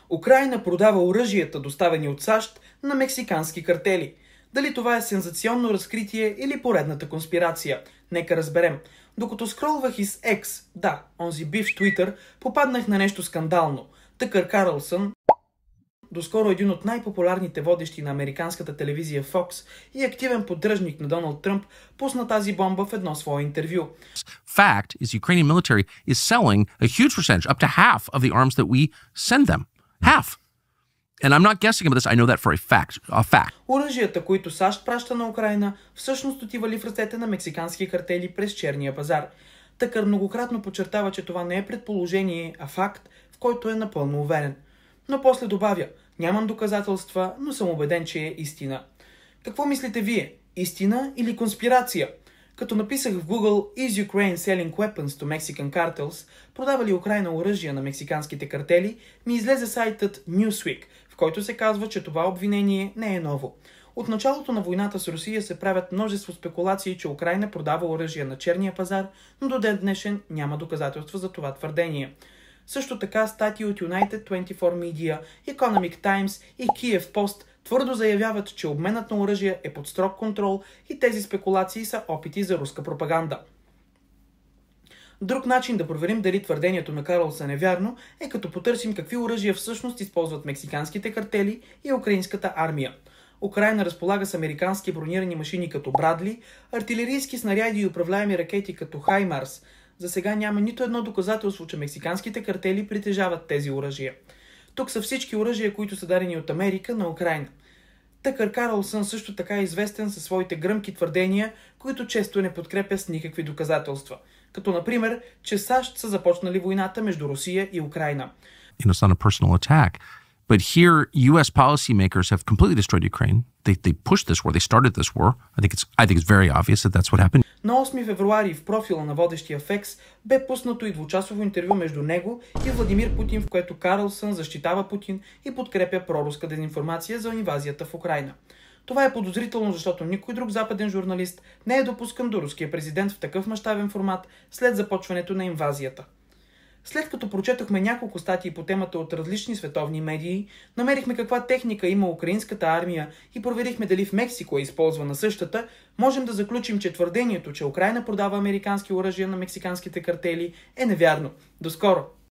Украйна продава оръжията, доставени от САЩ, на мексикански картели. Дали това е сензационно разкритие или поредната конспирация? Нека разберем. Докато скролвах из X, онзи бивш Twitter, попаднах на нещо скандално. Тъкър Карлсън, доскоро един от най-популярните водещи на американската телевизия Fox и активен поддръжник на Доналд Тръмп, пусна тази бомба в едно свое интервю. Fact is the Ukrainian military is selling a huge percentage, up to half of the arms that we send them. Half. And I'm not guessing about this, I know that for a fact. Оръжията, които САЩ праща на Украйна, всъщност отивали в ръцете на мексикански картели през черния пазар. Тъкър многократно подчертава, че това не е предположение, а факт, в който е напълно уверен. Но после добавя: нямам доказателства, но съм убеден, че е истина. Какво мислите вие? Истина или конспирация? Като написах в Google "Is Ukraine selling weapons to Mexican cartels?", продава ли Украйна оръжия на мексиканските картели, ми излезе сайтът Newsweek, в който се казва, че това обвинение не е ново. От началото на войната с Русия се правят множество спекулации, че Украйна продава оръжия на черния пазар, но до ден днешен няма доказателства за това твърдение. Също така статии от United 24 Media, Economic Times и Kiev Post твърдо заявяват, че обменът на оръжия е под строг контрол и тези спекулации са опити за руска пропаганда. Друг начин да проверим дали твърдението на Карлсън е вярно е като потърсим какви оръжия всъщност използват мексиканските картели и украинската армия. Украйна разполага с американски бронирани машини като Брадли, артилерийски снаряди и управляеми ракети като Хаймарс. За сега няма нито едно доказателство, че мексиканските картели притежават тези оръжия. Тук са всички оръжия, които са дадени от Америка на Украйна. Тъкър Карлсън също така е известен със своите гръмки твърдения, които често не подкрепя с никакви доказателства. Като например, че САЩ са започнали войната между Русия и Украйна. It's not a personal attack. But here, U.S. policymakers have completely destroyed Ukraine. They pushed this war. They started this war. I think it's very obvious that that's what happened. На 8 февруари в профила на водещия Фекс бе пуснато и двучасово интервю между него и Владимир Путин, в което Карлсън защитава Путин и подкрепя проруска дезинформация за инвазията в Украйна. Това е подозрително, защото никой друг западен журналист не е допускан до руския президент в такъв мащабен формат след започването на инвазията. След като прочетохме няколко статии по темата от различни световни медии, намерихме каква техника има украинската армия и проверихме дали в Мексико е използвана същата, можем да заключим, че твърдението, че Украйна продава американски оръжия на мексиканските картели, е невярно. До скоро!